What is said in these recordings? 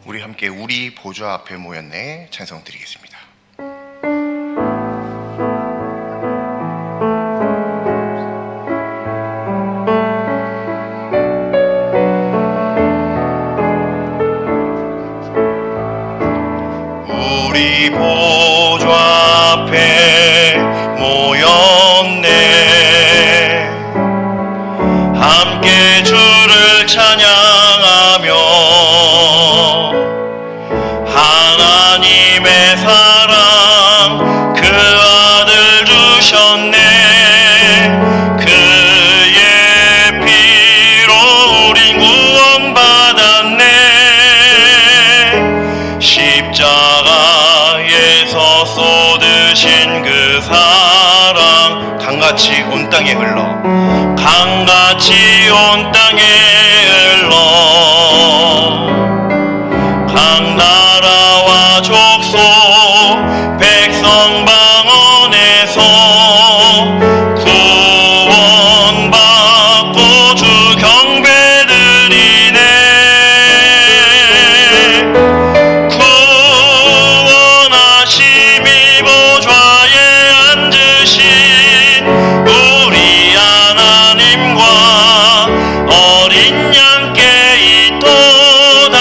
우리 함께 우리 보좌 앞에 모였네 찬송 드리겠습니다. 우리 보좌 앞에 모였네 함께 주를 찬양하며 하나님의 사랑 그 아들 주셨네 그의 피로 우린 구원받았네 십자가에서 쏟으신 그 사랑 강같이 온 땅에 흘러 강같이 온 땅에 흘러 각 나라와 족속 백성 방언에서 구원받고 주 경배드리네 구원하심이 보좌에 앉으신 우리 하나님과 어린 양께 있도다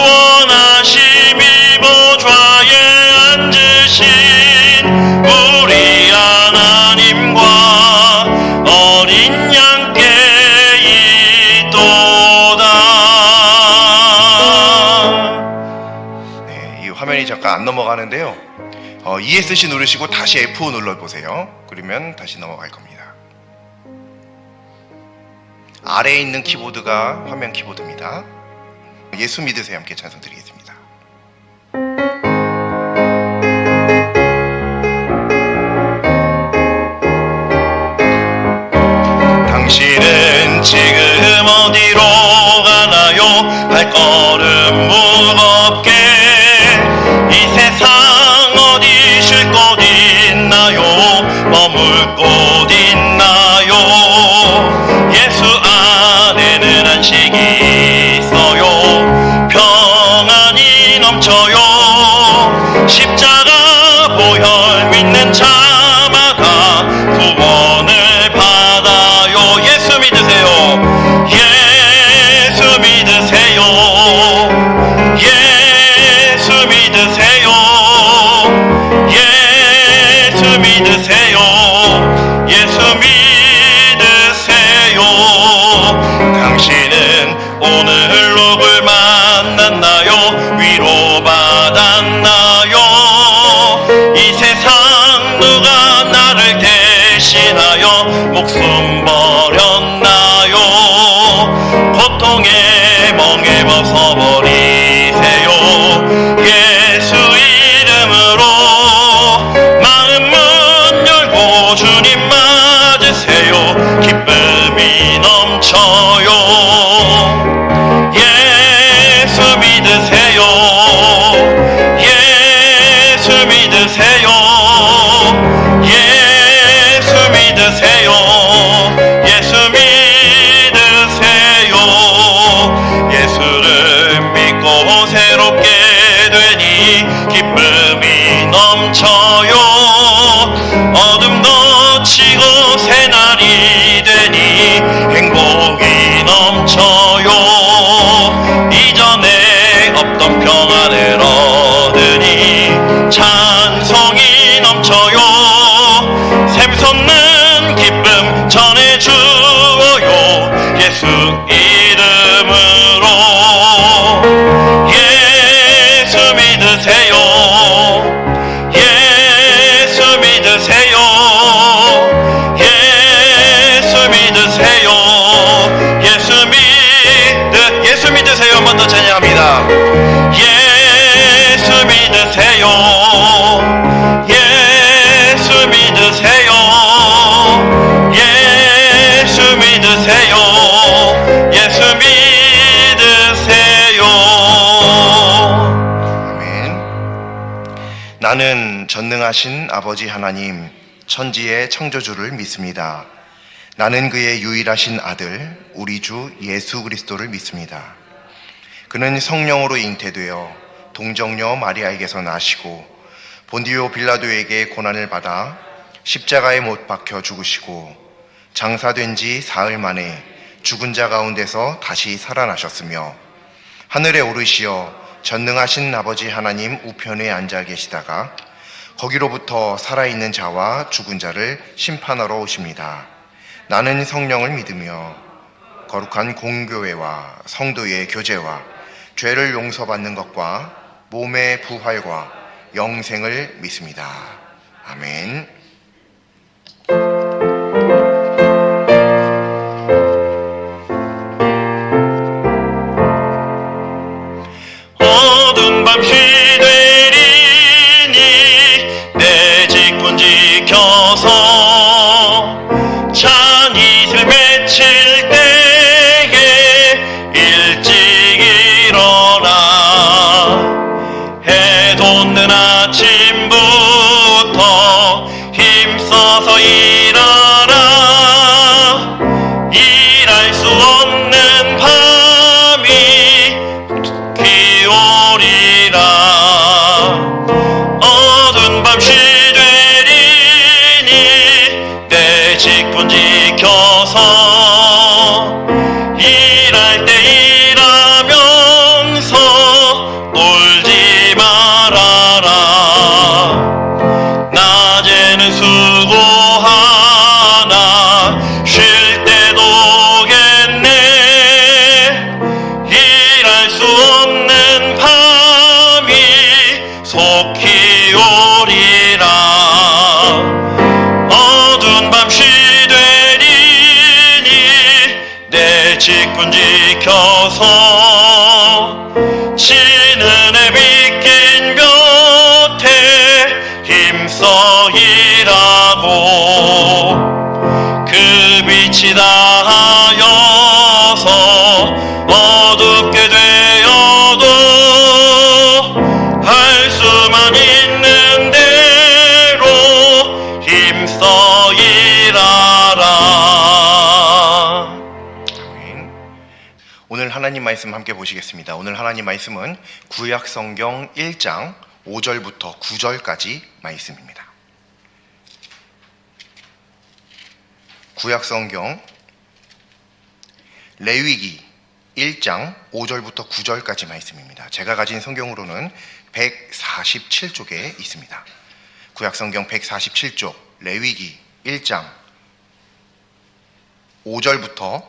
구원하심이 보좌에 앉으신 우리 하나님과 어린 양께 있도다. 네, 이 화면이 잠깐 안 넘어가는데요. ESC 누르시고 다시 F5 눌러보세요. 그러면 다시 넘어갈 겁니다. 아래에 있는 키보드가 화면 키보드입니다. 예수 믿으세요 함께 찬송 드리겠습니다. 당신은 지금 어디로 가나요? 발걸음 무겁게 이 세상 어디 쉴 곳 있나요? 머물 곳 있나요? 예수 안에는 안식이 있어요 평안이 넘쳐요 십자가 보혈 믿는 자마다 구원을 받아요 예수 믿으세요 예수 믿으세요 예수 믿으세요 예수 믿으세요 예수 믿으세요 당신은 오늘 누굴 만났나요? 위로받았나요? 이 세상 누가 나를 대신하여 목숨 버렸나요? 고통에 멍에 벗어버리세요 예수 이름으로 마음 문 열고 주님 맞으세요 기쁨이 넘쳐요 예수 믿으세요 예수 믿으세요 예수 믿으세요 예수 믿으세요 예수를 믿고 새롭게 되니 기쁨이 넘쳐요 어둠 걷히고 새날이 되니 행복이 넘쳐요 이전에 없던 평안을 얻으니 찬송이 넘쳐요 샘솟는 기쁨 전해주어요 예수 이름으로 예수 믿으세요 예수 믿으세요 예수 믿으세요 예수 믿으세요 한 번 더 찬양합니다 예수 믿으세요 예수 믿으세요 예수 믿으세요 예수 믿으세요 아멘. 나는 전능하신 아버지 하나님 천지의 창조주를 믿습니다. 나는 그의 유일하신 아들 우리 주 예수 그리스도를 믿습니다. 그는 성령으로 잉태되어 동정녀 마리아에게서 나시고 본디오 빌라도에게 고난을 받아 십자가에 못 박혀 죽으시고 장사된 지 사흘 만에 죽은 자 가운데서 다시 살아나셨으며 하늘에 오르시어 전능하신 아버지 하나님 우편에 앉아 계시다가 거기로부터 살아있는 자와 죽은 자를 심판하러 오십니다. 나는 성령을 믿으며 거룩한 공교회와 성도의 교제와 죄를 용서받는 것과 몸의 부활과 영생을 믿습니다. 아멘. 어두운 밤 시되리니 내 직분 지켜서 찬이슬 맺힐 때에 일찍 일어나 해 돋는 아침부터 힘써서 일하라. 일할 수 없는 밤이 오리라. 어두운 밤 시되리니 내 직분 지켜서 일할 때 일하면서 놀지 말아라. 낮에는 수고하나 쉴 때도 겠네. 일할 수 없는 밤이 속히 오리라. 어두운 밤 시되리니 내 직분 지켜서 지는 해 비낀 곁에 힘써 일하고 그 빛이 닿아여서 어둡게 되어도 할 수만 있는 대로 힘써 일하라. 아멘. 오늘 하나님 말씀 함께 보시겠습니다. 오늘 하나님 말씀은 구약 성경 1장 5절부터 9절까지 말씀입니다. 구약 성경 레위기 1장 5절부터 9절까지 말씀입니다. 제가 가진 성경으로는 147쪽에 있습니다. 구약 성경 147쪽 레위기 1장 5절부터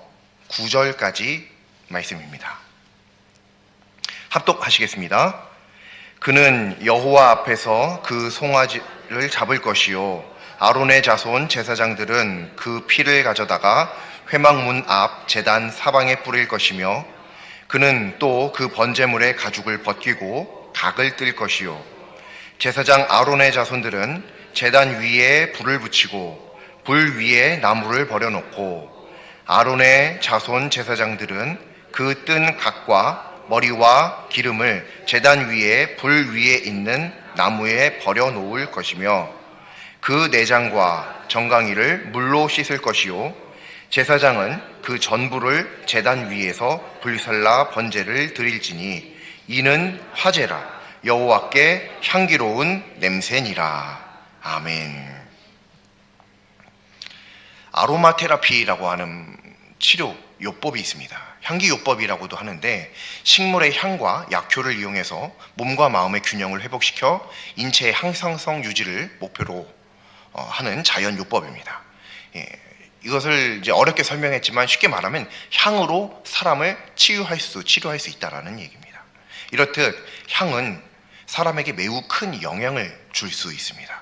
9절까지 말씀입니다. 합독하시겠습니다. 그는 여호와 앞에서 그 송아지를 잡을 것이요 아론의 자손 제사장들은 그 피를 가져다가 회막문 앞 제단 사방에 뿌릴 것이며 그는 또 그 번제물의 가죽을 벗기고 각을 뜰 것이요 제사장 아론의 자손들은 제단 위에 불을 붙이고 불 위에 나무를 버려놓고 아론의 자손 제사장들은 그 뜬 각과 머리와 기름을 제단 위에 불 위에 있는 나무에 버려놓을 것이며 그 내장과 정강이를 물로 씻을 것이요 제사장은 그 전부를 제단 위에서 불살라 번제를 드릴지니 이는 화제라 여호와께 향기로운 냄새니라. 아멘. 아로마 테라피라고 하는 치료 요법이 있습니다. 향기 요법이라고도 하는데 식물의 향과 약효를 이용해서 몸과 마음의 균형을 회복시켜 인체의 항상성 유지를 목표로 하는 자연 요법입니다. 이것을 이제 어렵게 설명했지만 쉽게 말하면 향으로 사람을 치료할 수 있다라는 얘기입니다. 이렇듯 향은 사람에게 매우 큰 영향을 줄 수 있습니다.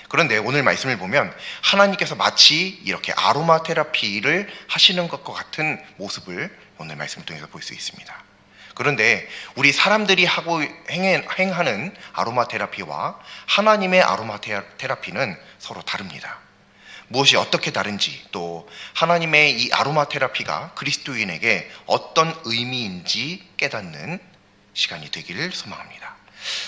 그런데 오늘 말씀을 보면 하나님께서 마치 이렇게 아로마 테라피를 하시는 것과 같은 모습을 오늘 말씀을 통해서 볼 수 있습니다. 그런데 우리 사람들이 하고 행하는 아로마 테라피와 하나님의 아로마 테라피는 서로 다릅니다. 무엇이 어떻게 다른지 또 하나님의 이 아로마 테라피가 그리스도인에게 어떤 의미인지 깨닫는 시간이 되기를 소망합니다.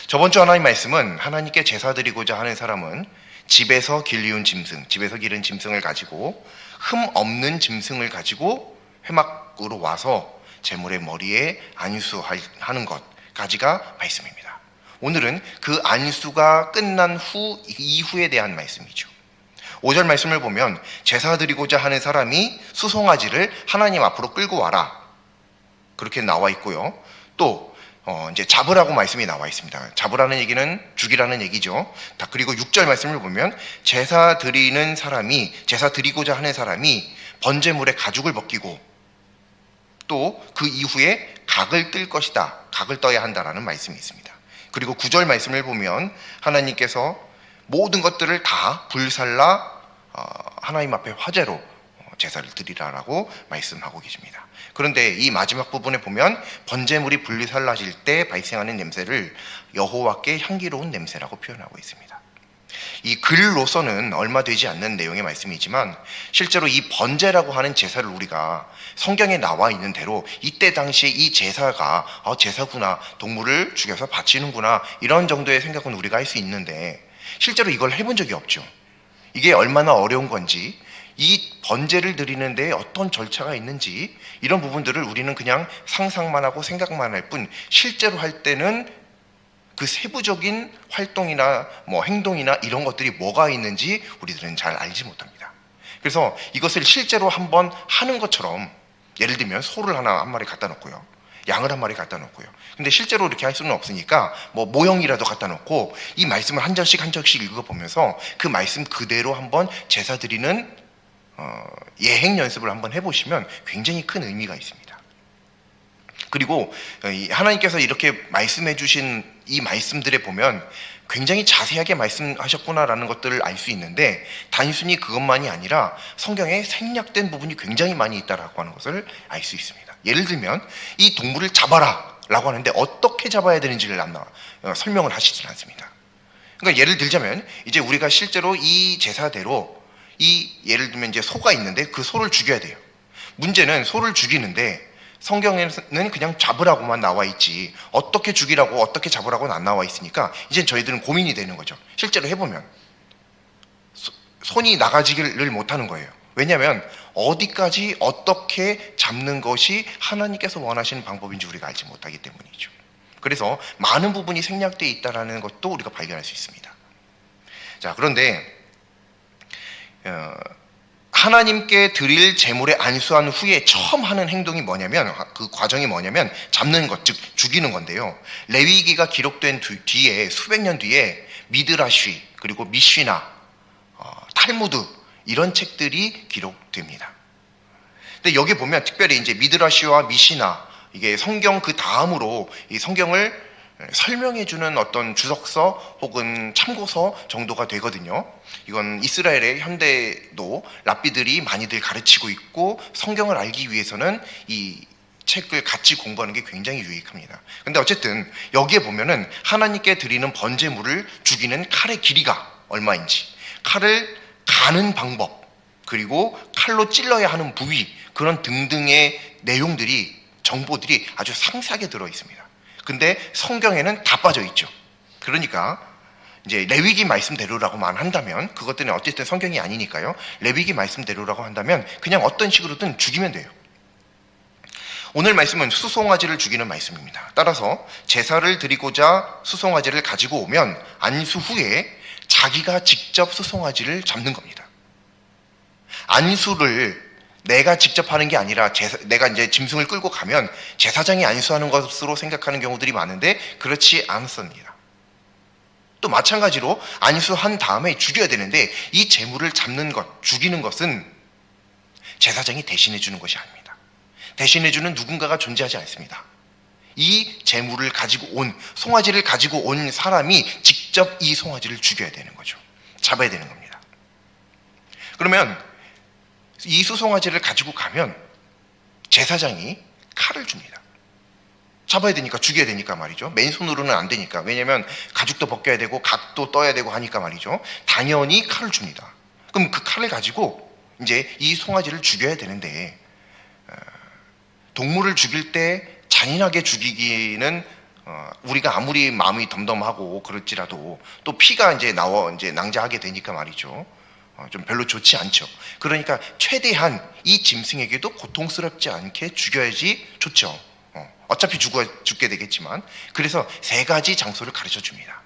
저번 주 하나님 말씀은 하나님께 제사 드리고자 하는 사람은 집에서 기른 짐승을 가지고 흠 없는 짐승을 가지고 회막으로 와서 제물의 머리에 안수하는 것까지가 말씀입니다. 오늘은 그 안수가 끝난 후 이후에 대한 말씀이죠. 5절 말씀을 보면 제사 드리고자 하는 사람이 수송아지를 하나님 앞으로 끌고 와라, 그렇게 나와 있고요. 또 이제 잡으라고 말씀이 나와 있습니다. 잡으라는 얘기는 죽이라는 얘기죠. 그리고 6절 말씀을 보면 제사 드리고자 하는 사람이 번제물의 가죽을 벗기고 또 그 이후에 각을 뜰 것이다, 각을 떠야 한다라는 말씀이 있습니다. 그리고 9절 말씀을 보면 하나님께서 모든 것들을 다 불살라 하나님 앞에 화제로 제사를 드리라라고 말씀하고 계십니다. 그런데 이 마지막 부분에 보면 번제물이 불살라질 때 발생하는 냄새를 여호와께 향기로운 냄새라고 표현하고 있습니다. 이 글로서는 얼마 되지 않는 내용의 말씀이지만 실제로 이 번제라고 하는 제사를 우리가 성경에 나와 있는 대로 이때 당시에 이 제사가 제사구나, 동물을 죽여서 바치는구나, 이런 정도의 생각은 우리가 할 수 있는데 실제로 이걸 해본 적이 없죠. 이게 얼마나 어려운 건지, 이 번제를 드리는데 어떤 절차가 있는지, 이런 부분들을 우리는 그냥 상상만 하고 생각만 할 뿐 실제로 할 때는 그 세부적인 활동이나 행동이나 이런 것들이 뭐가 있는지 우리들은 잘 알지 못합니다. 그래서 이것을 실제로 한번 하는 것처럼, 예를 들면 소를 한 마리 갖다 놓고요, 양을 한 마리 갖다 놓고요. 근데 실제로 이렇게 할 수는 없으니까 모형이라도 갖다 놓고 이 말씀을 한 절씩 한 절씩 읽어보면서 그 말씀 그대로 한번 제사 드리는 예행 연습을 한번 해보시면 굉장히 큰 의미가 있습니다. 그리고 하나님께서 이렇게 말씀해 주신 이 말씀들에 보면 굉장히 자세하게 말씀하셨구나라는 것들을 알 수 있는데, 단순히 그것만이 아니라 성경에 생략된 부분이 굉장히 많이 있다라고 하는 것을 알 수 있습니다. 예를 들면 이 동물을 잡아라 라고 하는데 어떻게 잡아야 되는지를 설명을 하시질 않습니다. 그러니까 예를 들자면 이제 우리가 실제로 이 제사대로 예를 들면 이제 소가 있는데 그 소를 죽여야 돼요. 문제는 소를 죽이는데 성경에는 그냥 잡으라고만 나와 있지 어떻게 죽이라고 어떻게 잡으라고는 안 나와 있으니까 이제 저희들은 고민이 되는 거죠. 실제로 해보면 손이 나가지를 못하는 거예요. 왜냐하면 어디까지 어떻게 잡는 것이 하나님께서 원하시는 방법인지 우리가 알지 못하기 때문이죠. 그래서 많은 부분이 생략되어 있다는 것도 우리가 발견할 수 있습니다. 자, 그런데 하나님께 드릴 제물에 안수한 후에 처음 하는 행동이 뭐냐면, 그 과정이 뭐냐면 잡는 것, 즉 죽이는 건데요. 레위기가 기록된 뒤에 수백 년 뒤에 미드라시, 그리고 미시나, 탈무드, 이런 책들이 기록됩니다. 근데 여기 보면 특별히 이제 미드라시와 미시나, 이게 성경 그 다음으로 이 성경을 설명해주는 어떤 주석서 혹은 참고서 정도가 되거든요. 이건 이스라엘의 현대도 랍비들이 많이들 가르치고 있고, 성경을 알기 위해서는 이 책을 같이 공부하는 게 굉장히 유익합니다. 근데 어쨌든 여기에 보면은 하나님께 드리는 번제물을 죽이는 칼의 길이가 얼마인지, 칼을 가는 방법, 그리고 칼로 찔러야 하는 부위, 그런 등등의 내용들이, 정보들이 아주 상세하게 들어 있습니다. 근데 성경에는 다 빠져 있죠. 그러니까 이제 레위기 말씀대로라고만 한다면, 그것들은 어쨌든 성경이 아니니까요. 레위기 말씀대로라고 한다면 그냥 어떤 식으로든 죽이면 돼요. 오늘 말씀은 수송아지를 죽이는 말씀입니다. 따라서 제사를 드리고자 수송아지를 가지고 오면 안수 후에 자기가 직접 수송아지를 잡는 겁니다. 안수를 내가 직접 하는 게 아니라 내가 이제 짐승을 끌고 가면 제사장이 안수하는 것으로 생각하는 경우들이 많은데 그렇지 않습니다. 또 마찬가지로 안수한 다음에 죽여야 되는데 이 제물을 잡는 것, 죽이는 것은 제사장이 대신해 주는 것이 아닙니다. 대신해 주는 누군가가 존재하지 않습니다. 이 제물을 가지고 온, 송아지를 가지고 온 사람이 직접 이 송아지를 죽여야 되는 거죠. 잡아야 되는 겁니다. 그러면 이 수송아지를 가지고 가면 제사장이 칼을 줍니다. 잡아야 되니까, 죽여야 되니까 말이죠. 맨손으로는 안 되니까. 왜냐하면 가죽도 벗겨야 되고 각도 떠야 되고 하니까 말이죠. 당연히 칼을 줍니다. 그럼 그 칼을 가지고 이제 이 송아지를 죽여야 되는데, 동물을 죽일 때 잔인하게 죽이기는 우리가 아무리 마음이 덤덤하고 그럴지라도 또 피가 이제 낭자하게 되니까 말이죠. 좀 별로 좋지 않죠. 그러니까 최대한 이 짐승에게도 고통스럽지 않게 죽여야지 좋죠. 어차피 죽게 되겠지만. 그래서 세 가지 장소를 가르쳐 줍니다.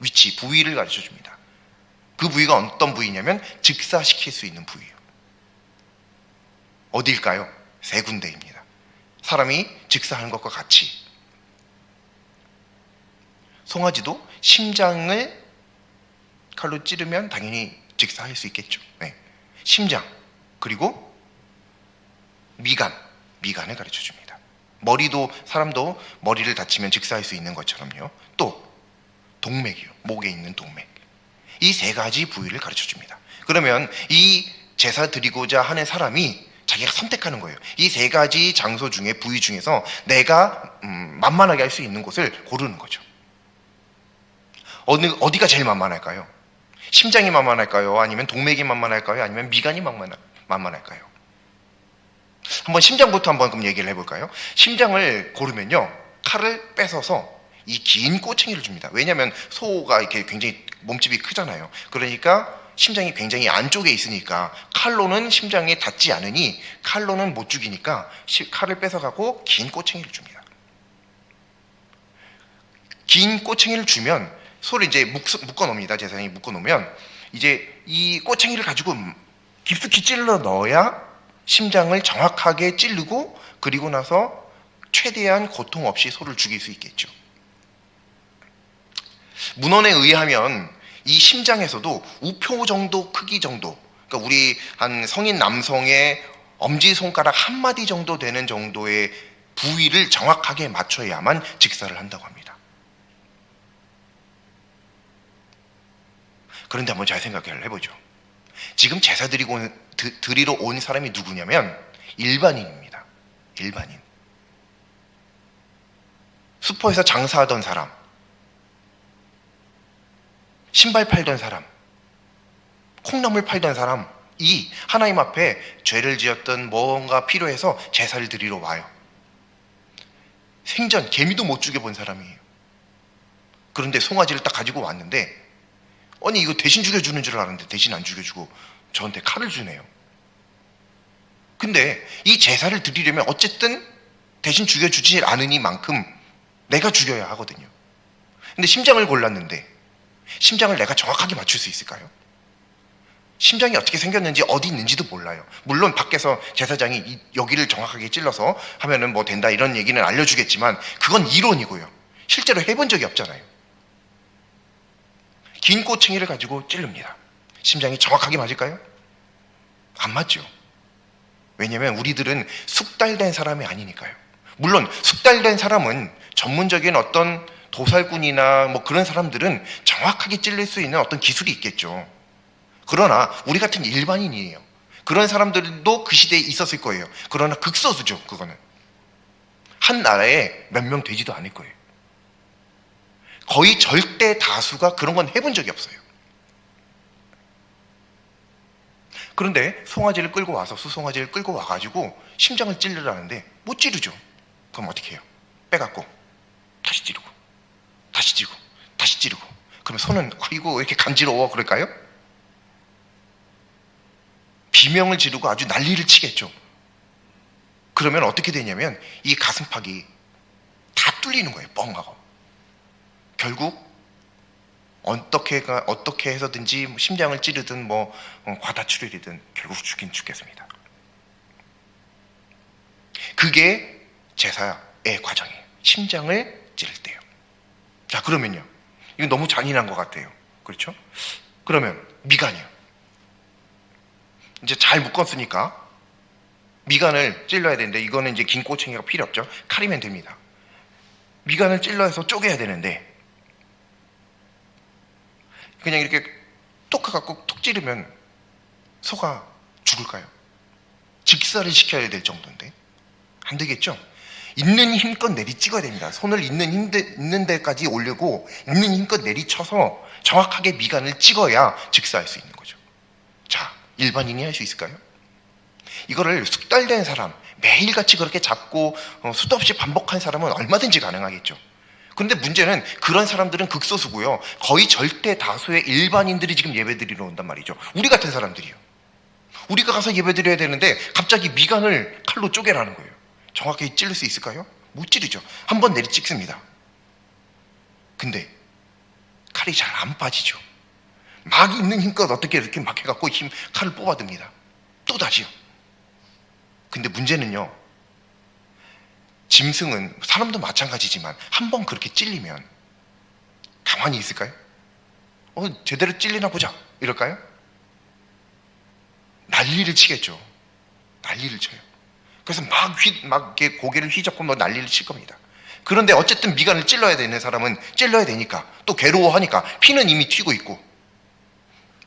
위치, 부위를 가르쳐 줍니다. 그 부위가 어떤 부위냐면 즉사시킬 수 있는 부위예요. 어디일까요? 세 군데입니다. 사람이 즉사하는 것과 같이 송아지도 심장을 칼로 찌르면 당연히 즉사할 수 있겠죠. 네. 심장, 그리고 미간을 가르쳐 줍니다. 머리도, 사람도 머리를 다치면 즉사할 수 있는 것처럼요. 또 동맥이요, 목에 있는 동맥. 이 세 가지 부위를 가르쳐 줍니다. 그러면 이 제사 드리고자 하는 사람이 자기가 선택하는 거예요. 이 세 가지 장소 중에, 부위 중에서 내가 만만하게 할 수 있는 곳을 고르는 거죠. 어디가 제일 만만할까요? 심장이 만만할까요? 아니면 동맥이 만만할까요? 아니면 미간이 만만할까요? 한번 심장부터 한번 그럼 얘기를 해볼까요? 심장을 고르면요, 칼을 뺏어서 이 긴 꼬챙이를 줍니다. 왜냐하면 소가 이렇게 굉장히 몸집이 크잖아요. 그러니까 심장이 굉장히 안쪽에 있으니까 칼로는 심장에 닿지 않으니 칼로는 못 죽이니까 칼을 뺏어가고 긴 꼬챙이를 줍니다. 긴 꼬챙이를 주면 소를 이제 묶어 놓습니다. 제사장이 묶어 놓으면 이제 이 꼬챙이를 가지고 깊숙이 찔러 넣어야 심장을 정확하게 찌르고 그리고 나서 최대한 고통 없이 소를 죽일 수 있겠죠. 문헌에 의하면 이 심장에서도 우표 정도 크기 정도, 그러니까 우리 한 성인 남성의 엄지손가락 한 마디 정도 되는 정도의 부위를 정확하게 맞춰야만 직사를 한다고 합니다. 그런데 한번 잘 생각을 해보죠. 지금 제사 드리러 온 사람이 누구냐면 일반인입니다. 일반인. 슈퍼에서 장사하던 사람, 신발 팔던 사람, 콩나물 팔던 사람이 하나님 앞에 죄를 지었던 뭔가 필요해서 제사를 드리러 와요. 생전 개미도 못 죽여본 사람이에요. 그런데 송아지를 딱 가지고 왔는데, 아니 이거 대신 죽여주는 줄 알았는데 대신 안 죽여주고 저한테 칼을 주네요. 근데 이 제사를 드리려면 어쨌든 대신 죽여주지 않으니만큼 내가 죽여야 하거든요. 근데 심장을 골랐는데 심장을 내가 정확하게 맞출 수 있을까요? 심장이 어떻게 생겼는지 어디 있는지도 몰라요. 물론 밖에서 제사장이 여기를 정확하게 찔러서 하면은 뭐 된다 이런 얘기는 알려주겠지만 그건 이론이고요. 실제로 해본 적이 없잖아요. 긴 꼬챙이를 가지고 찌릅니다. 심장이 정확하게 맞을까요? 안 맞죠. 왜냐하면 우리들은 숙달된 사람이 아니니까요. 물론 숙달된 사람은 전문적인 어떤 도살꾼이나 뭐 그런 사람들은 정확하게 찔릴 수 있는 어떤 기술이 있겠죠. 그러나 우리 같은 일반인이에요. 그런 사람들도 그 시대에 있었을 거예요. 그러나 극소수죠. 그거는 한 나라에 몇 명 되지도 않을 거예요. 거의 절대 다수가 그런 건 해본 적이 없어요. 그런데 송아지를 끌고 와서 수송아지를 끌고 와가지고 심장을 찌르라는데 못 찌르죠. 그럼 어떻게 해요? 빼갖고 다시 찌르고 다시 찌르고 다시 찌르고. 그러면 손은 이거 왜 이렇게 간지러워 그럴까요? 비명을 지르고 아주 난리를 치겠죠. 그러면 어떻게 되냐면 이 가슴팍이 다 뚫리는 거예요. 뻥하고. 결국 어떻게 해서든지 심장을 찌르든 뭐 과다출혈이든 결국 죽긴 죽겠습니다. 그게 제사의 과정이에요. 심장을 찌를 때요. 자, 그러면요. 이거 너무 잔인한 것 같아요. 그렇죠? 그러면 미간이요. 이제 잘 묶었으니까 미간을 찔러야 되는데 이거는 이제 긴 꼬챙이가 필요 없죠. 칼이면 됩니다. 미간을 찔러서 쪼개야 되는데 그냥 이렇게 톡 갖고 톡 찌르면 소가 죽을까요? 직사를 시켜야 될 정도인데 안 되겠죠? 있는 힘껏 내리 찍어야 됩니다. 손을 있는 데까지 올리고 있는 힘껏 내리쳐서 정확하게 미간을 찍어야 직사할 수 있는 거죠. 자, 일반인이 할 수 있을까요? 이거를 숙달된 사람, 매일같이 그렇게 잡고 수도 없이 반복한 사람은 얼마든지 가능하겠죠. 근데 문제는 그런 사람들은 극소수고요. 거의 절대 다수의 일반인들이 지금 예배드리러 온단 말이죠. 우리 같은 사람들이요. 우리가 가서 예배드려야 되는데 갑자기 미간을 칼로 쪼개라는 거예요. 정확히 찌를 수 있을까요? 못 찌르죠. 한번 내리 찍습니다. 근데 칼이 잘 안 빠지죠. 막 있는 힘껏 어떻게 이렇게 막 해갖고 칼을 뽑아듭니다. 또다시요. 근데 문제는요, 짐승은 사람도 마찬가지지만 한 번 그렇게 찔리면 가만히 있을까요? 제대로 찔리나 보자 이럴까요? 난리를 치겠죠. 난리를 쳐요. 그래서 막 이렇게 고개를 휘젓고 뭐 난리를 칠 겁니다. 그런데 어쨌든 미간을 찔러야 되는 사람은 찔러야 되니까, 또 괴로워하니까 피는 이미 튀고 있고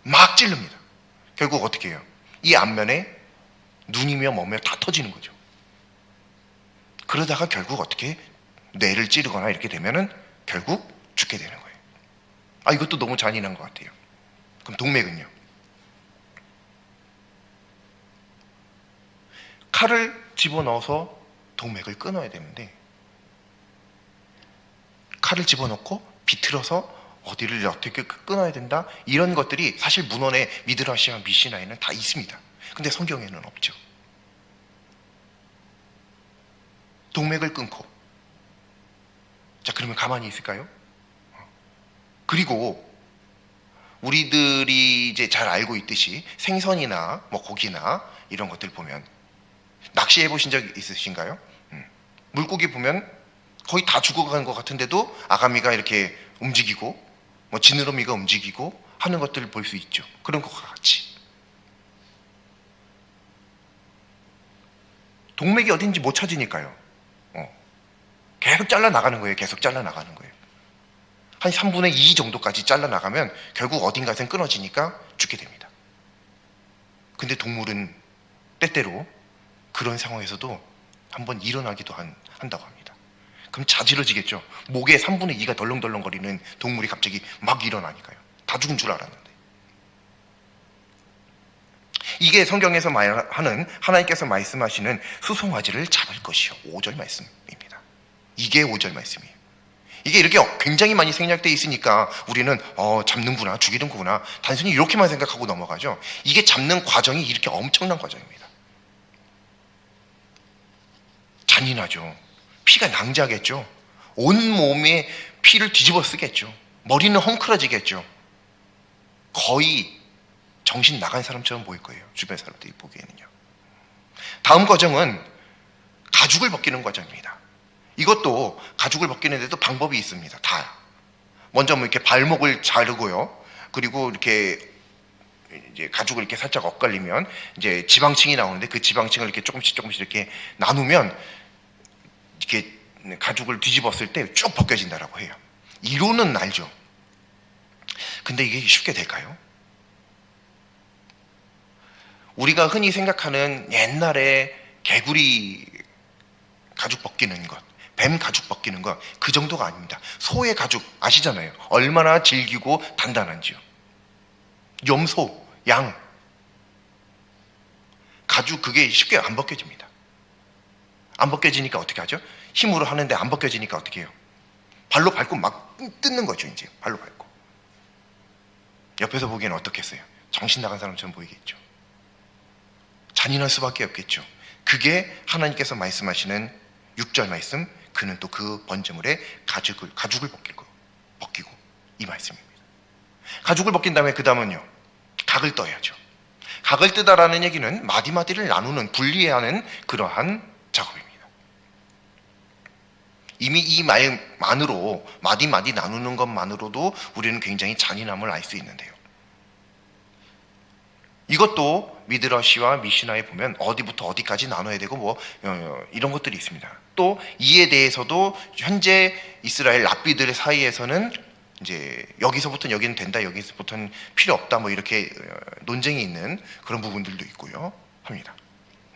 막 찔릅니다. 결국 어떻게 해요? 이 안면에 눈이며 뭐며 다 터지는 거죠. 그러다가 결국 어떻게 뇌를 찌르거나 이렇게 되면은 결국 죽게 되는 거예요. 이것도 너무 잔인한 것 같아요. 그럼 동맥은요? 칼을 집어넣어서 동맥을 끊어야 되는데, 칼을 집어넣고 비틀어서 어디를 어떻게 끊어야 된다, 이런 것들이 사실 문헌에 미드라시와 미시나에는 다 있습니다. 근데 성경에는 없죠. 동맥을 끊고, 자, 그러면 가만히 있을까요? 그리고 우리들이 이제 잘 알고 있듯이 생선이나 뭐 고기나 이런 것들 보면, 낚시해 보신 적 있으신가요? 물고기 보면 거의 다 죽어간 것 같은데도 아가미가 이렇게 움직이고 뭐 지느러미가 움직이고 하는 것들을 볼 수 있죠. 그런 것과 같이 동맥이 어딘지 못 찾으니까요, 계속 잘라나가는 거예요. 계속 잘라나가는 거예요. 한 3분의 2 정도까지 잘라나가면 결국 어딘가에선 끊어지니까 죽게 됩니다. 근데 동물은 때때로 그런 상황에서도 한번 일어나기도 한다고 합니다. 그럼 자지러지겠죠. 목에 3분의 2가 덜렁덜렁거리는 동물이 갑자기 막 일어나니까요. 다 죽은 줄 알았는데. 이게 성경에서 말하는, 하나님께서 말씀하시는 수송아지를 잡을 것이요, 5절 말씀입니다. 이게 5절 말씀이에요. 이게 이렇게 굉장히 많이 생략되어 있으니까 우리는 잡는구나, 죽이는구나, 단순히 이렇게만 생각하고 넘어가죠. 이게 잡는 과정이 이렇게 엄청난 과정입니다. 잔인하죠. 피가 낭자하겠죠. 온 몸에 피를 뒤집어 쓰겠죠. 머리는 헝클어지겠죠. 거의 정신 나간 사람처럼 보일 거예요. 주변 사람들이 보기에는요. 다음 과정은 가죽을 벗기는 과정입니다. 이것도 가죽을 벗기는데도 방법이 있습니다. 다. 먼저 뭐 이렇게 발목을 자르고요. 그리고 이렇게 이제 가죽을 이렇게 살짝 엇갈리면 이제 지방층이 나오는데, 그 지방층을 이렇게 조금씩 이렇게 나누면 이렇게 가죽을 뒤집었을 때 쭉 벗겨진다라고 해요. 이론은 알죠. 근데 이게 쉽게 될까요? 우리가 흔히 생각하는 옛날에 개구리 가죽 벗기는 것, 뱀 가죽 벗기는 것, 그 정도가 아닙니다. 소의 가죽 아시잖아요. 얼마나 질기고 단단한지요. 염소, 양 가죽, 그게 쉽게 안 벗겨집니다. 안 벗겨지니까 어떻게 하죠? 힘으로 하는데 안 벗겨지니까 어떻게 해요? 발로 밟고 막 뜯는 거죠. 이제 발로 밟고. 옆에서 보기에는 어떻겠어요? 정신 나간 사람처럼 보이겠죠. 잔인할 수밖에 없겠죠. 그게 하나님께서 말씀하시는 6절 말씀, 그는 또 그 번제물에 가죽을 벗기고, 이 말씀입니다. 가죽을 벗긴 다음에 그 다음은요, 각을 떠야죠. 각을 뜨다라는 얘기는 마디마디를 나누는, 분리하는 그러한 작업입니다. 이미 이 말만으로, 마디마디 나누는 것만으로도 우리는 굉장히 잔인함을 알 수 있는데요. 이것도 미드러시와 미시나에 보면 어디부터 어디까지 나눠야 되고 뭐 이런 것들이 있습니다. 또 이에 대해서도 현재 이스라엘 랍비들 사이에서는 이제 여기서부터는 여기는 된다, 여기서부터는 필요 없다, 뭐 이렇게 논쟁이 있는 그런 부분들도 있고요 합니다.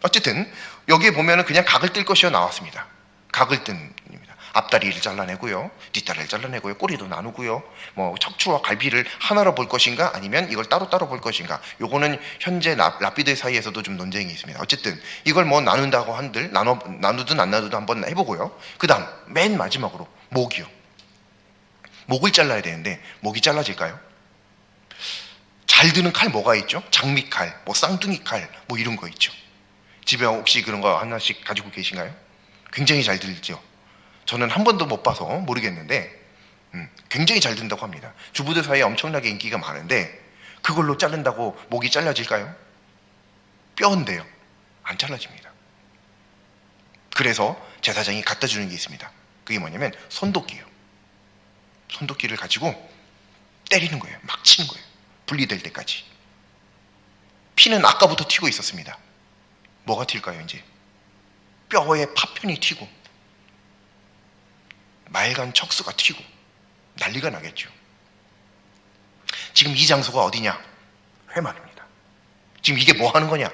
어쨌든 여기에 보면은 그냥 각을 뜰 것이요 나왔습니다. 각을 뜬입니다. 앞다리를 잘라내고요, 뒷다리를 잘라내고요, 꼬리도 나누고요, 뭐 척추와 갈비를 하나로 볼 것인가 아니면 이걸 따로따로 볼 것인가, 요거는 현재 랍비들 사이에서도 좀 논쟁이 있습니다. 어쨌든 이걸 뭐 나눈다고 한들 나누든 안 나누든 한번 해보고요. 그 다음 맨 마지막으로 목이요. 목을 잘라야 되는데 목이 잘라질까요? 잘 드는 칼 뭐가 있죠? 장미칼, 뭐 쌍둥이 칼, 뭐 이런 거 있죠. 집에 혹시 그런 거 하나씩 가지고 계신가요? 굉장히 잘 들죠. 저는 한 번도 못 봐서 모르겠는데 굉장히 잘 든다고 합니다. 주부들 사이에 엄청나게 인기가 많은데 그걸로 자른다고 목이 잘라질까요? 뼈인데요. 안 잘라집니다. 그래서 제사장이 갖다 주는 게 있습니다. 그게 뭐냐면 손도끼예요. 손도끼를 가지고 때리는 거예요. 막 치는 거예요. 분리될 때까지. 피는 아까부터 튀고 있었습니다. 뭐가 튈까요? 이제 뼈에 파편이 튀고 말간 척수가 튀고 난리가 나겠죠. 지금 이 장소가 어디냐? 회막입니다. 지금 이게 뭐 하는 거냐?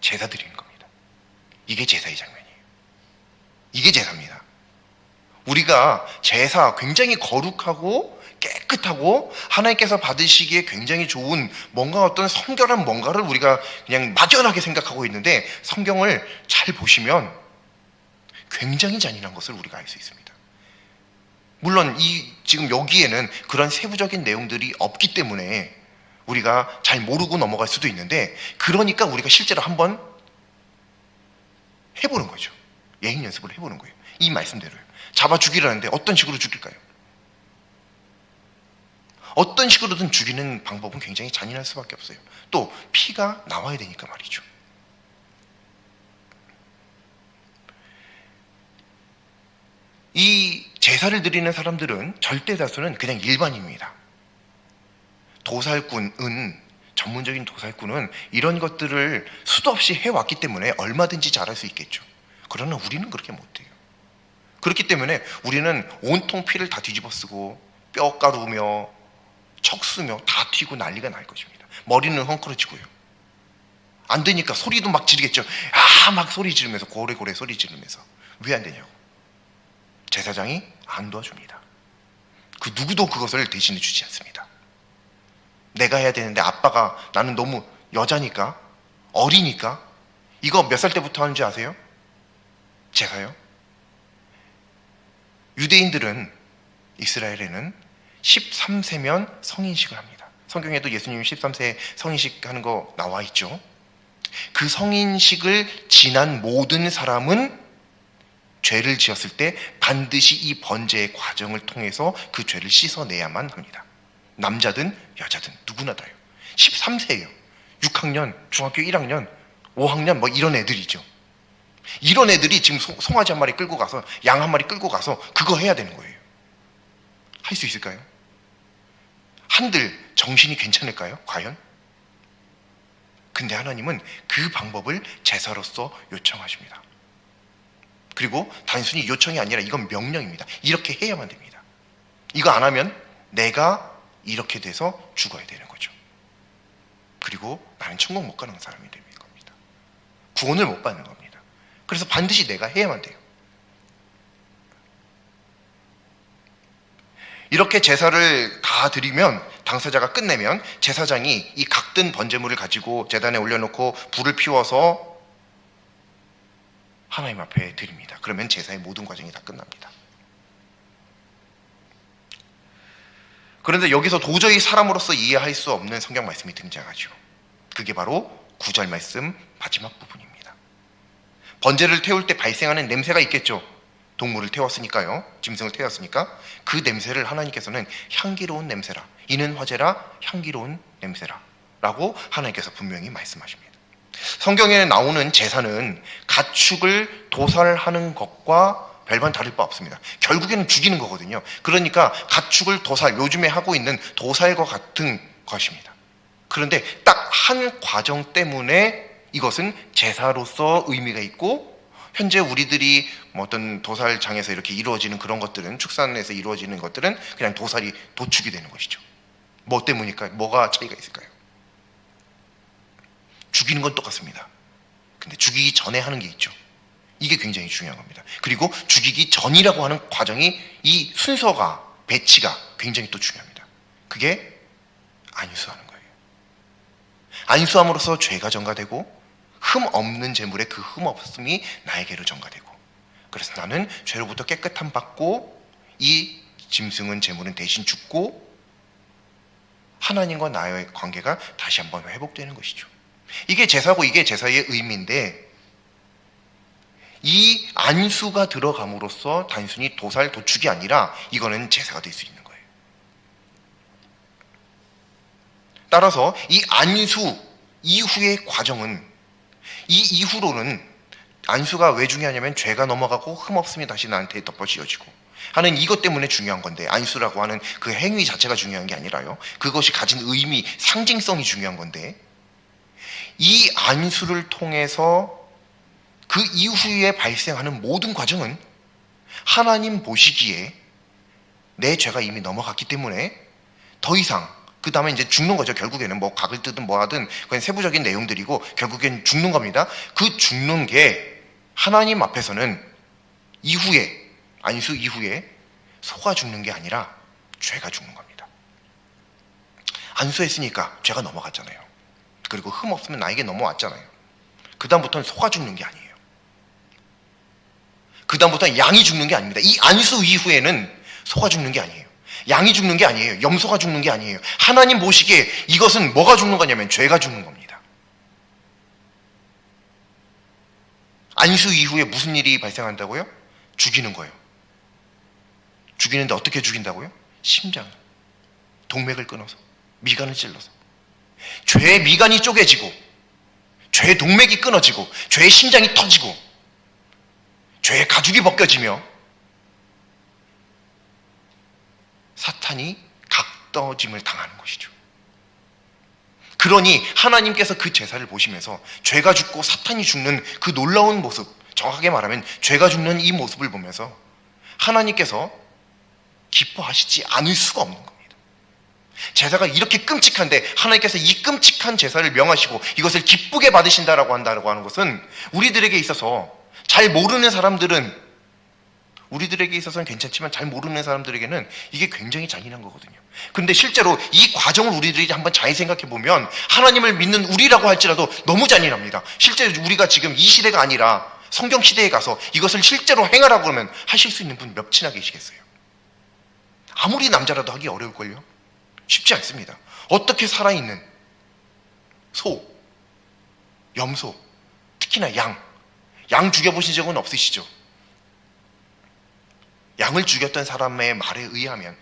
제사 드리는 겁니다. 이게 제사의 장면이에요. 이게 제사입니다. 우리가 제사 굉장히 거룩하고 깨끗하고 하나님께서 받으시기에 굉장히 좋은 뭔가 어떤 성결한 뭔가를 우리가 그냥 막연하게 생각하고 있는데 성경을 잘 보시면 굉장히 잔인한 것을 우리가 알 수 있습니다. 물론 지금 여기에는 그런 세부적인 내용들이 없기 때문에 우리가 잘 모르고 넘어갈 수도 있는데 그러니까 우리가 실제로 한번 해보는 거죠. 예행 연습을 해보는 거예요. 이 말씀대로요. 잡아 죽이라는데 어떤 식으로 죽일까요? 어떤 식으로든 죽이는 방법은 굉장히 잔인할 수밖에 없어요. 또 피가 나와야 되니까 말이죠. 이 제사를 드리는 사람들은 절대 다수는 그냥 일반인입니다. 도살꾼은 전문적인 도살꾼은 이런 것들을 수도 없이 해왔기 때문에 얼마든지 잘할 수 있겠죠. 그러나 우리는 그렇게 못해요. 그렇기 때문에 우리는 온통 피를 다 뒤집어 쓰고 뼈가루며 척수며 다 튀고 난리가 날 것입니다. 머리는 헝클어지고요. 안 되니까 소리도 막 지르겠죠. 막 소리 지르면서 고래고래 소리 지르면서. 왜 안 되냐고. 제사장이 안 도와줍니다. 그 누구도 그것을 대신해 주지 않습니다. 내가 해야 되는데 아빠가 나는 너무 여자니까 어리니까 이거 몇 살 때부터 하는지 아세요? 제가요? 유대인들은 이스라엘에는 13세면 성인식을 합니다. 성경에도 예수님 13세 성인식 하는 거 나와 있죠. 그 성인식을 지난 모든 사람은 죄를 지었을 때 반드시 이 번제의 과정을 통해서 그 죄를 씻어내야만 합니다. 남자든 여자든 누구나 다요. 13세예요. 6학년, 중학교 1학년, 5학년 뭐 이런 애들이죠. 이런 애들이 지금 송아지 한 마리 끌고 가서 양 한 마리 끌고 가서 그거 해야 되는 거예요. 할 수 있을까요? 한들 정신이 괜찮을까요? 과연? 근데 하나님은 그 방법을 제사로서 요청하십니다. 그리고 단순히 요청이 아니라 이건 명령입니다. 이렇게 해야만 됩니다. 이거 안 하면 내가 이렇게 돼서 죽어야 되는 거죠. 그리고 나는 천국 못 가는 사람이 되는 겁니다. 구원을 못 받는 겁니다. 그래서 반드시 내가 해야만 돼요. 이렇게 제사를 다 드리면 당사자가 끝내면 제사장이 이 각든 번제물을 가지고 제단에 올려놓고 불을 피워서 하나님 앞에 드립니다. 그러면 제사의 모든 과정이 다 끝납니다. 그런데 여기서 도저히 사람으로서 이해할 수 없는 성경 말씀이 등장하죠. 그게 바로 9절 말씀 마지막 부분입니다. 번제를 태울 때 발생하는 냄새가 있겠죠. 동물을 태웠으니까요. 짐승을 태웠으니까 그 냄새를 하나님께서는 향기로운 냄새라, 이는 화제라 향기로운 냄새라 라고 하나님께서 분명히 말씀하십니다. 성경에 나오는 제사는 가축을 도살하는 것과 별반 다를 바 없습니다. 결국에는 죽이는 거거든요. 그러니까 가축을 도살, 요즘에 하고 있는 도살과 같은 것입니다. 그런데 딱 한 과정 때문에 이것은 제사로서 의미가 있고, 현재 우리들이 어떤 도살장에서 이렇게 이루어지는 그런 것들은, 축산에서 이루어지는 것들은 그냥 도살이 도축이 되는 것이죠. 뭐 때문일까요? 뭐가 차이가 있을까요? 죽이는 건 똑같습니다. 근데 죽이기 전에 하는 게 있죠. 이게 굉장히 중요한 겁니다. 그리고 죽이기 전이라고 하는 과정이, 이 순서가, 배치가 굉장히 또 중요합니다. 그게 안수하는 거예요. 안수함으로써 죄가 전가되고 흠 없는 제물의 그 흠 없음이 나에게로 전가되고, 그래서 나는 죄로부터 깨끗함 받고 이 짐승은 제물은 대신 죽고 하나님과 나의 관계가 다시 한번 회복되는 것이죠. 이게 제사고 이게 제사의 의미인데, 이 안수가 들어감으로써 단순히 도살 도축이 아니라 이거는 제사가 될 수 있는 거예요. 따라서 이 안수 이후의 과정은, 이 이후로는 안수가 왜 중요하냐면 죄가 넘어가고 흠없음이 다시 나한테 덮어씌워지고 하는 이것 때문에 중요한 건데, 안수라고 하는 그 행위 자체가 중요한 게 아니라요, 그것이 가진 의미, 상징성이 중요한 건데, 이 안수를 통해서 그 이후에 발생하는 모든 과정은 하나님 보시기에 내 죄가 이미 넘어갔기 때문에 더 이상, 그 다음에 이제 죽는 거죠. 결국에는 뭐 각을 뜨든 뭐 하든 그냥 세부적인 내용들이고 결국엔 죽는 겁니다. 그 죽는 게 하나님 앞에서는 이후에, 안수 이후에 소가 죽는 게 아니라 죄가 죽는 겁니다. 안수했으니까 죄가 넘어갔잖아요. 그리고 흠 없으면 나에게 넘어왔잖아요. 그 다음부터는 소가 죽는 게 아니에요. 그 다음부터는 양이 죽는 게 아닙니다. 이 안수 이후에는 소가 죽는 게 아니에요. 양이 죽는 게 아니에요. 염소가 죽는 게 아니에요. 하나님 보시기에 이것은 뭐가 죽는 거냐면 죄가 죽는 겁니다. 안수 이후에 무슨 일이 발생한다고요? 죽이는 거예요. 죽이는데 어떻게 죽인다고요? 심장, 동맥을 끊어서, 미간을 찔러서. 죄의 미간이 쪼개지고, 죄의 동맥이 끊어지고, 죄의 심장이 터지고, 죄의 가죽이 벗겨지며 사탄이 각떠짐을 당하는 것이죠. 그러니 하나님께서 그 제사를 보시면서 죄가 죽고 사탄이 죽는 그 놀라운 모습, 정확하게 말하면 죄가 죽는 이 모습을 보면서 하나님께서 기뻐하시지 않을 수가 없는 겁니다. 제사가 이렇게 끔찍한데 하나님께서 이 끔찍한 제사를 명하시고 이것을 기쁘게 받으신다라고 한다고 하는 것은, 우리들에게 있어서 잘 모르는 사람들은, 우리들에게 있어서는 괜찮지만 잘 모르는 사람들에게는 이게 굉장히 잔인한 거거든요. 그런데 실제로 이 과정을 우리들이 한번 잘 생각해 보면 하나님을 믿는 우리라고 할지라도 너무 잔인합니다. 실제로 우리가 지금 이 시대가 아니라 성경 시대에 가서 이것을 실제로 행하라고 그러면 하실 수 있는 분 몇이나 계시겠어요? 아무리 남자라도 하기 어려울걸요? 쉽지 않습니다. 어떻게 살아있는 소, 염소, 특히나 양 죽여보신 적은 없으시죠? 양을 죽였던 사람의 말에 의하면,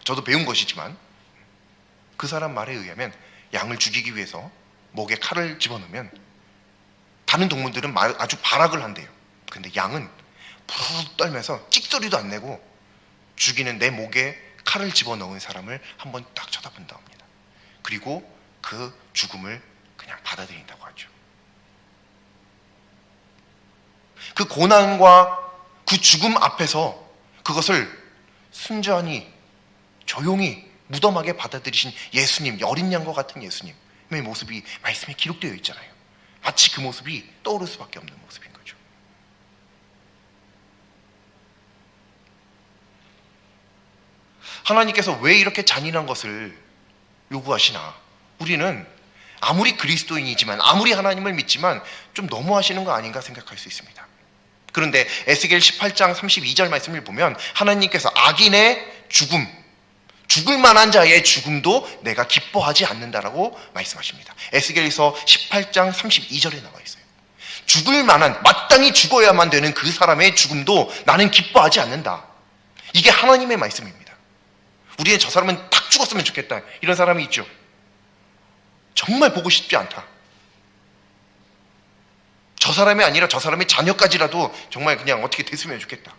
저도 배운 것이지만 그 사람 말에 의하면 양을 죽이기 위해서 목에 칼을 집어넣으면 다른 동물들은 아주 발악을 한대요. 근데 양은 푸르르 떨면서 찍소리도 안 내고 죽이는 내 목에 칼을 집어넣은 사람을 한번 딱 쳐다본다 합니다. 그리고 그 죽음을 그냥 받아들인다고 하죠. 그 고난과 그 죽음 앞에서 그것을 순전히 조용히 무덤하게 받아들이신 예수님, 어린 양과 같은 예수님의 모습이 말씀에 기록되어 있잖아요. 마치 그 모습이 떠오를 수밖에 없는 모습인 거죠. 하나님께서 왜 이렇게 잔인한 것을 요구하시나? 우리는 아무리 그리스도인이지만, 아무리 하나님을 믿지만 좀 너무하시는 거 아닌가 생각할 수 있습니다. 그런데 에스겔 18장 32절 말씀을 보면 하나님께서 악인의 죽음, 죽을 만한 자의 죽음도 내가 기뻐하지 않는다라고 말씀하십니다. 에스겔에서 18장 32절에 나와 있어요. 죽을 만한, 마땅히 죽어야만 되는 그 사람의 죽음도 나는 기뻐하지 않는다. 이게 하나님의 말씀입니다. 우리는 저 사람은 딱 죽었으면 좋겠다, 이런 사람이 있죠. 정말 보고 싶지 않다. 저 사람이 아니라 저 사람의 자녀까지라도 정말 그냥 어떻게 됐으면 좋겠다.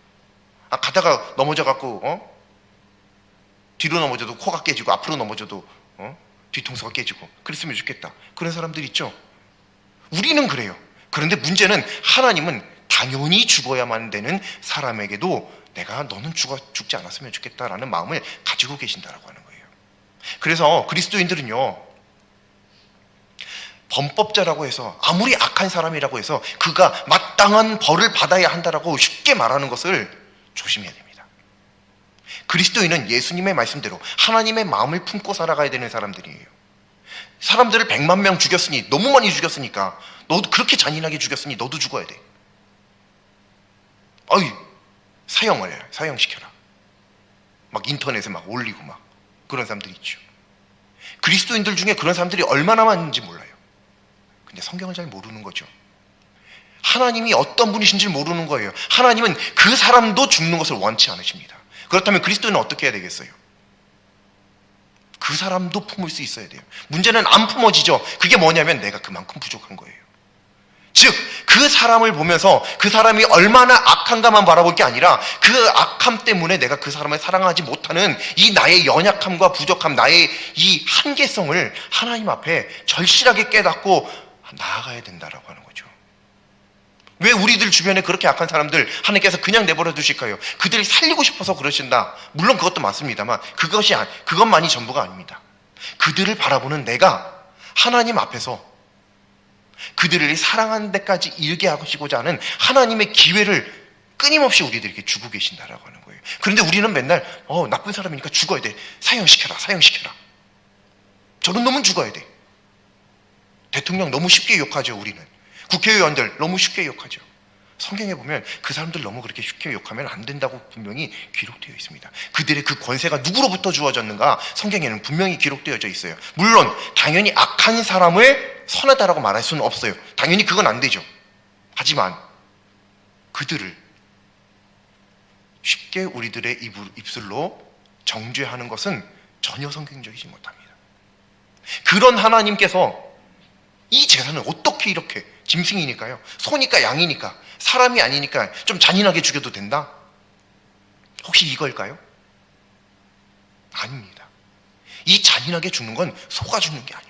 가다가 넘어져갖고 뒤로 넘어져도 코가 깨지고, 앞으로 넘어져도 뒤통수가 깨지고 그랬으면 좋겠다. 그런 사람들 있죠. 우리는 그래요. 그런데 문제는 하나님은 당연히 죽어야만 되는 사람에게도 내가 너는 죽지 않았으면 좋겠다라는 마음을 가지고 계신다라고 하는 거예요. 그래서 그리스도인들은요, 범법자라고 해서, 아무리 악한 사람이라고 해서 그가 마땅한 벌을 받아야 한다라고 쉽게 말하는 것을 조심해야 됩니다. 그리스도인은 예수님의 말씀대로 하나님의 마음을 품고 살아가야 되는 사람들이에요. 사람들을 100만 명 죽였으니, 너무 많이 죽였으니까, 너도 그렇게 잔인하게 죽였으니 너도 죽어야 돼. 사형시켜라. 막 인터넷에 막 올리고 막 그런 사람들이 있죠. 그리스도인들 중에 그런 사람들이 얼마나 많은지 몰라요. 근데 성경을 잘 모르는 거죠. 하나님이 어떤 분이신지 모르는 거예요. 하나님은 그 사람도 죽는 것을 원치 않으십니다. 그렇다면 그리스도인은 어떻게 해야 되겠어요? 그 사람도 품을 수 있어야 돼요. 문제는 안 품어지죠. 그게 뭐냐면 내가 그만큼 부족한 거예요. 즉, 그 사람을 보면서 그 사람이 얼마나 악한가만 바라볼 게 아니라 그 악함 때문에 내가 그 사람을 사랑하지 못하는 이 나의 연약함과 부족함, 나의 이 한계성을 하나님 앞에 절실하게 깨닫고 나아가야 된다라고 하는 거죠. 왜 우리들 주변에 그렇게 악한 사람들 하나님께서 그냥 내버려 두실까요? 그들이 살리고 싶어서 그러신다. 물론 그것도 맞습니다만 그것만이 전부가 아닙니다. 그들을 바라보는 내가 하나님 앞에서 그들을 사랑하는 데까지 이르게 하시고자 하는 하나님의 기회를 끊임없이 우리들에게 주고 계신다라고 하는 거예요. 그런데 우리는 맨날 나쁜 사람이니까 죽어야 돼. 사형시켜라. 저런 놈은 죽어야 돼. 대통령 너무 쉽게 욕하죠. 우리는 국회의원들 너무 쉽게 욕하죠. 성경에 보면 그 사람들 너무 그렇게 쉽게 욕하면 안 된다고 분명히 기록되어 있습니다. 그들의 그 권세가 누구로부터 주어졌는가 성경에는 분명히 기록되어져 있어요. 물론 당연히 악한 사람을 선하다라고 말할 수는 없어요. 당연히 그건 안 되죠. 하지만 그들을 쉽게 우리들의 입술로 정죄하는 것은 전혀 성경적이지 못합니다. 그런 하나님께서 이 제사는 어떻게 이렇게 짐승이니까요, 소니까 양이니까 사람이 아니니까 좀 잔인하게 죽여도 된다? 혹시 이걸까요? 아닙니다. 이 잔인하게 죽는 건 소가 죽는 게 아니에요.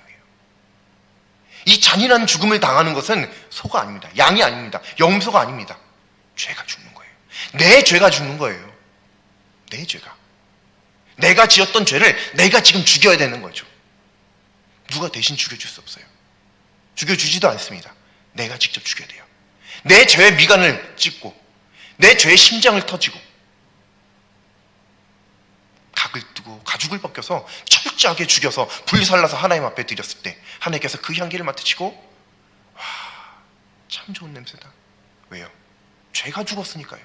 이 잔인한 죽음을 당하는 것은 소가 아닙니다. 양이 아닙니다. 염소가 아닙니다. 죄가 죽는 거예요. 내 죄가 죽는 거예요. 내 죄가. 내가 지었던 죄를 내가 지금 죽여야 되는 거죠. 누가 대신 죽여줄 수 없어요. 죽여주지도 않습니다. 내가 직접 죽여야 돼요. 내 죄의 미간을 찢고 내 죄의 심장을 터지고 각을 뜨고 가죽을 벗겨서 철저하게 죽여서 불살라서 하나님 앞에 드렸을 때 하나님께서 그 향기를 맡으시고 와, 참 좋은 냄새다. 왜요? 죄가 죽었으니까요.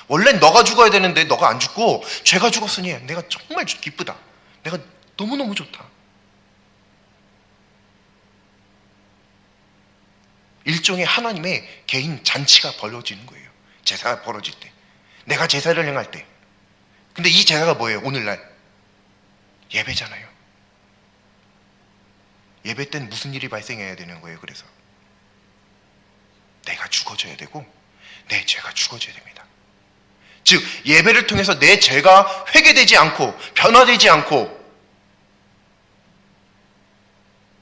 원래 너가 죽어야 되는데 너가 안 죽고 죄가 죽었으니 내가 정말 기쁘다. 내가 너무너무 좋다. 일종의 하나님의 개인 잔치가 벌어지는 거예요. 제사가 벌어질 때, 내가 제사를 행할 때. 근데 이 제사가 뭐예요? 오늘날 예배잖아요. 예배 때는 무슨 일이 발생해야 되는 거예요? 그래서 내가 죽어져야 되고 내 죄가 죽어져야 됩니다. 즉 예배를 통해서 내 죄가 회개되지 않고 변화되지 않고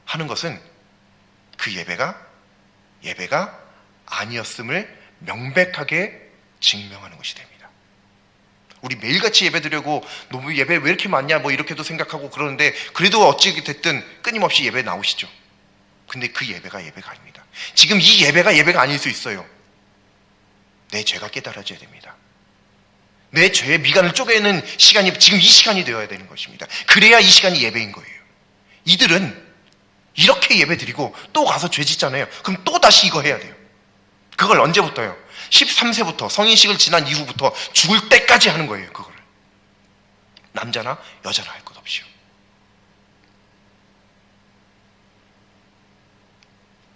하는 것은 그 예배가 아니었음을 명백하게 증명하는 것이 됩니다. 우리 매일같이 예배 드리고 너무 예배 왜 이렇게 많냐 뭐 이렇게도 생각하고 그러는데 그래도 어찌 됐든 끊임없이 예배 나오시죠. 근데 그 예배가 아닙니다. 지금 이 예배가 아닐 수 있어요. 내 죄가 깨달아져야 됩니다. 내 죄의 미간을 쪼개는 시간이 지금 이 시간이 되어야 되는 것입니다. 그래야 이 시간이 예배인 거예요. 이들은 이렇게 예배 드리고 또 가서 죄 짓잖아요. 그럼 또 다시 이거 해야 돼요. 그걸 언제부터요? 13세부터 성인식을 지난 이후부터 죽을 때까지 하는 거예요. 그걸 남자나 여자나 할 것 없이요.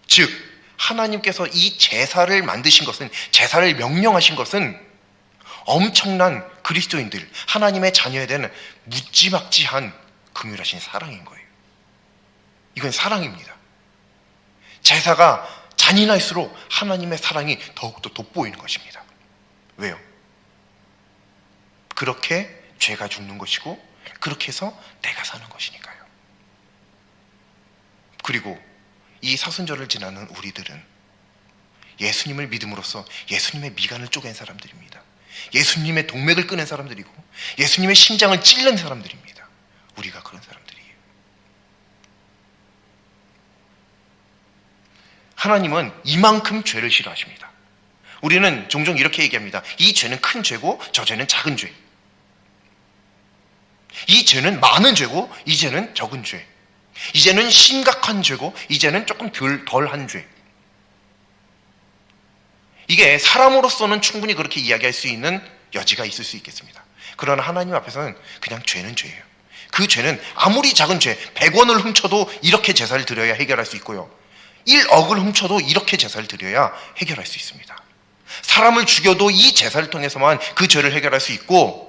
즉 하나님께서 이 제사를 만드신 것은, 제사를 명령하신 것은 엄청난 그리스도인들, 하나님의 자녀에 대한 무지막지한 긍휼하신 사랑인 거예요. 이건 사랑입니다. 제사가 잔인할수록 하나님의 사랑이 더욱더 돋보이는 것입니다. 왜요? 그렇게 죄가 죽는 것이고 그렇게 해서 내가 사는 것이니까요. 그리고 이 사순절을 지나는 우리들은 예수님을 믿음으로써 예수님의 미간을 쪼갠 사람들입니다. 예수님의 동맥을 끊은 사람들이고 예수님의 심장을 찔른 사람들입니다. 우리가 그런 사람들이에요. 하나님은 이만큼 죄를 싫어하십니다. 우리는 종종 이렇게 얘기합니다. 이 죄는 큰 죄고 저 죄는 작은 죄. 이 죄는 많은 죄고 이 죄는 적은 죄. 이 죄는 심각한 죄고 이 죄는 조금 덜한 죄. 이게 사람으로서는 충분히 그렇게 이야기할 수 있는 여지가 있을 수 있겠습니다. 그러나 하나님 앞에서는 그냥 죄는 죄예요. 그 죄는 아무리 작은 죄, 100원을 훔쳐도 이렇게 제사를 드려야 해결할 수 있고요, 1억을 훔쳐도 이렇게 제사를 드려야 해결할 수 있습니다. 사람을 죽여도 이 제사를 통해서만 그 죄를 해결할 수 있고,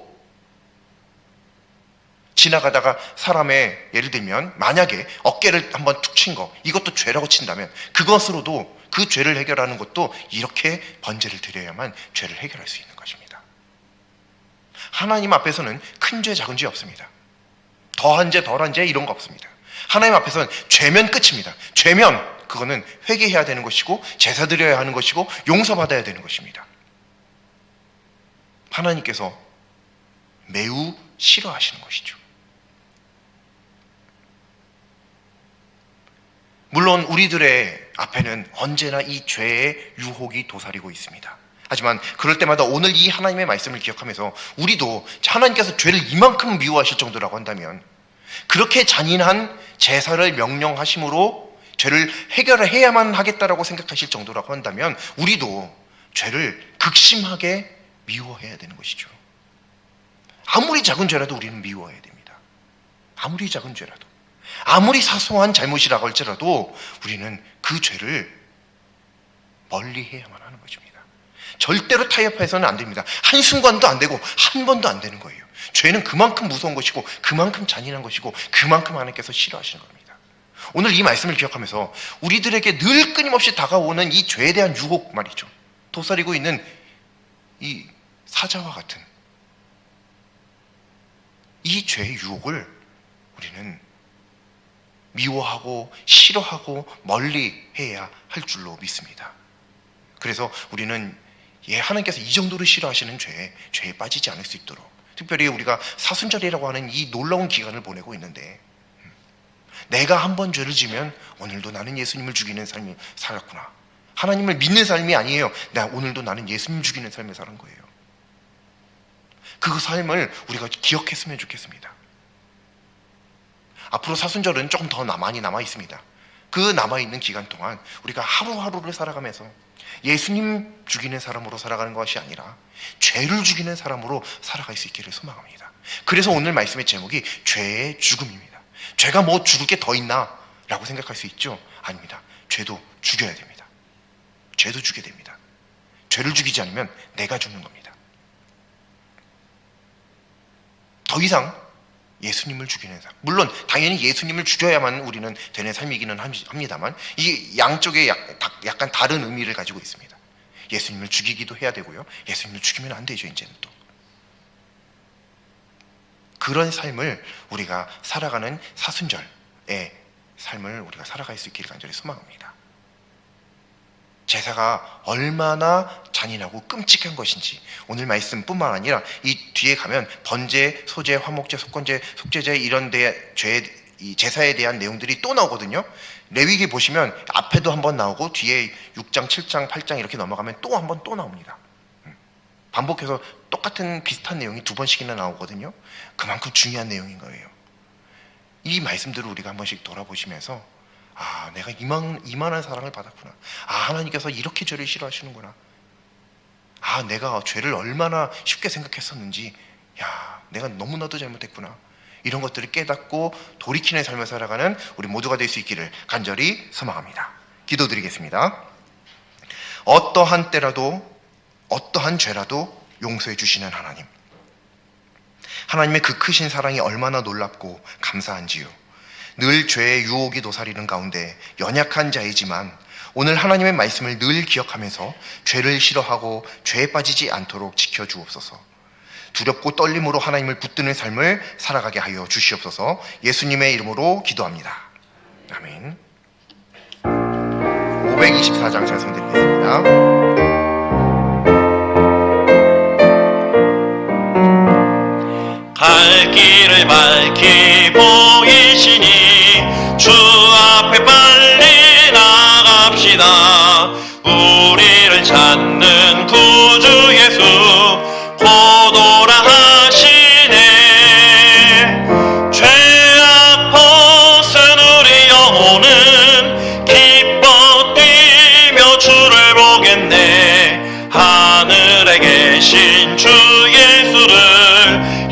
지나가다가 사람의, 예를 들면 만약에 어깨를 한번 툭 친 거, 이것도 죄라고 친다면 그것으로도 그 죄를 해결하는 것도 이렇게 번제를 드려야만 죄를 해결할 수 있는 것입니다. 하나님 앞에서는 큰 죄 작은 죄 없습니다. 더한 죄 덜한 죄 이런 거 없습니다. 하나님 앞에서는 죄면 끝입니다. 죄면 그거는 회개해야 되는 것이고 제사 드려야 하는 것이고 용서받아야 되는 것입니다. 하나님께서 매우 싫어하시는 것이죠. 물론 우리들의 앞에는 언제나 이 죄의 유혹이 도사리고 있습니다. 하지만 그럴 때마다 오늘 이 하나님의 말씀을 기억하면서 우리도 하나님께서 죄를 이만큼 미워하실 정도라고 한다면, 그렇게 잔인한 제사를 명령하심으로 죄를 해결해야만 하겠다라고 생각하실 정도라고 한다면 우리도 죄를 극심하게 미워해야 되는 것이죠. 아무리 작은 죄라도 우리는 미워해야 됩니다. 아무리 작은 죄라도, 아무리 사소한 잘못이라고 할지라도 우리는 그 죄를 멀리 해야만 하는 것입니다. 절대로 타협해서는 안 됩니다. 한순간도 안 되고 한 번도 안 되는 거예요. 죄는 그만큼 무서운 것이고 그만큼 잔인한 것이고 그만큼 하나님께서 싫어하시는 겁니다. 오늘 이 말씀을 기억하면서 우리들에게 늘 끊임없이 다가오는 이 죄에 대한 유혹 말이죠, 도사리고 있는 이 사자와 같은 이 죄의 유혹을 우리는 미워하고 싫어하고 멀리 해야 할 줄로 믿습니다. 그래서 우리는 하나님께서 이 정도로 싫어하시는 죄에 빠지지 않을 수 있도록, 특별히 우리가 사순절이라고 하는 이 놀라운 기간을 보내고 있는데, 내가 한 번 죄를 지면 오늘도 나는 예수님을 죽이는 삶을 살았구나, 하나님을 믿는 삶이 아니에요, 오늘도 나는 예수님 죽이는 삶을 사는 거예요. 그 삶을 우리가 기억했으면 좋겠습니다. 앞으로 사순절은 조금 더 많이 남아 있습니다. 그 남아있는 기간 동안 우리가 하루하루를 살아가면서 예수님 죽이는 사람으로 살아가는 것이 아니라 죄를 죽이는 사람으로 살아갈 수 있기를 소망합니다. 그래서 오늘 말씀의 제목이 죄의 죽음입니다. 죄가 뭐 죽을 게 더 있나? 라고 생각할 수 있죠? 아닙니다. 죄도 죽여야 됩니다. 죄도 죽여야 됩니다. 죄를 죽이지 않으면 내가 죽는 겁니다. 더 이상 예수님을 죽이는 삶, 물론 당연히 예수님을 죽여야만 우리는 되는 삶이기는 합니다만, 이 양쪽에 약간 다른 의미를 가지고 있습니다. 예수님을 죽이기도 해야 되고요, 예수님을 죽이면 안 되죠. 이제는 또 그런 삶을 우리가 살아가는 사순절의 삶을 우리가 살아갈 수 있기를 간절히 소망합니다. 제사가 얼마나 잔인하고 끔찍한 것인지 오늘 말씀뿐만 아니라 이 뒤에 가면 번제, 소제, 화목제, 속건제, 속죄제 이런 이 제사에 대한 내용들이 또 나오거든요. 레위기 보시면 앞에도 한번 나오고 뒤에 6장, 7장, 8장 이렇게 넘어가면 또 한 번 또 나옵니다. 반복해서 똑같은 비슷한 내용이 2번씩이나 나오거든요. 그만큼 중요한 내용인 거예요. 이 말씀들을 우리가 한 번씩 돌아보시면서, 아, 내가 이만한 사랑을 받았구나. 아, 하나님께서 이렇게 죄를 싫어하시는구나. 아, 내가 죄를 얼마나 쉽게 생각했었는지, 야, 내가 너무나도 잘못했구나. 이런 것들을 깨닫고 돌이키는 삶을 살아가는 우리 모두가 될 수 있기를 간절히 소망합니다. 기도드리겠습니다. 어떠한 때라도, 어떠한 죄라도 용서해 주시는 하나님, 하나님의 그 크신 사랑이 얼마나 놀랍고 감사한지요. 늘 죄의 유혹이 도사리는 가운데 연약한 자이지만 오늘 하나님의 말씀을 늘 기억하면서 죄를 싫어하고 죄에 빠지지 않도록 지켜주옵소서. 두렵고 떨림으로 하나님을 붙드는 삶을 살아가게 하여 주시옵소서. 예수님의 이름으로 기도합니다. 아멘. 524장 찬송드리겠습니다. 갈 길을 밝히 보이시니 주 앞에 빨리 나갑시다. 우리를 찾는 구주 예수 고도라 하시네. 죄악 벗은 우리 영혼은 기뻐 뛰며 주를 보겠네. 하늘에 계신 주 예수를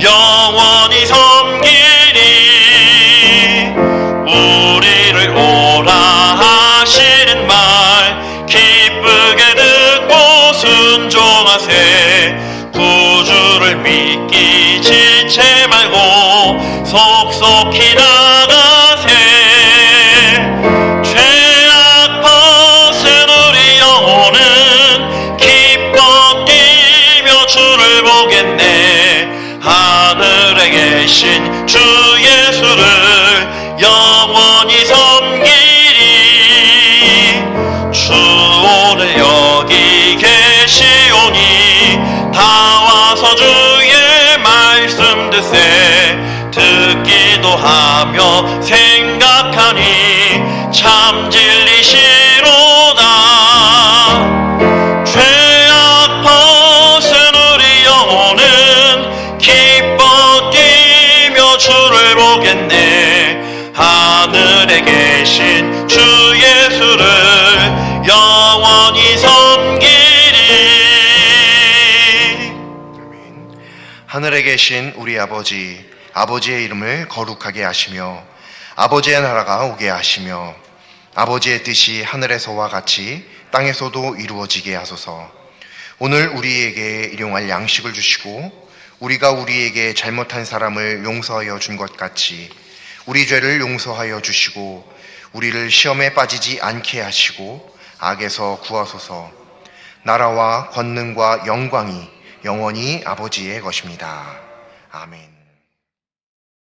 가세 구주를 믿기 지체 말고 속속히 나가세 죄악 벗은 우리 영혼은 기뻐 뛰며 주를 보겠네 하늘에 계신 주 예수를 영원히 섬기리 주 오늘 여기 계시오니 다 와서 주의 말씀 듣세 듣기도 하며 생각하니 참 진리시로다 죄악 벗은 우리 영혼은 기뻐 뛰며 주를 보겠네 하늘에 계신 주 예수를 영원히 섬기리 하늘에 계신 우리 아버지, 아버지의 이름을 거룩하게 하시며 아버지의 나라가 오게 하시며 아버지의 뜻이 하늘에서와 같이 땅에서도 이루어지게 하소서. 오늘 우리에게 일용할 양식을 주시고 우리가 우리에게 잘못한 사람을 용서하여 준 것 같이 우리 죄를 용서하여 주시고 우리를 시험에 빠지지 않게 하시고 악에서 구하소서. 나라와 권능과 영광이 영원히 아버지의 것입니다. 아멘.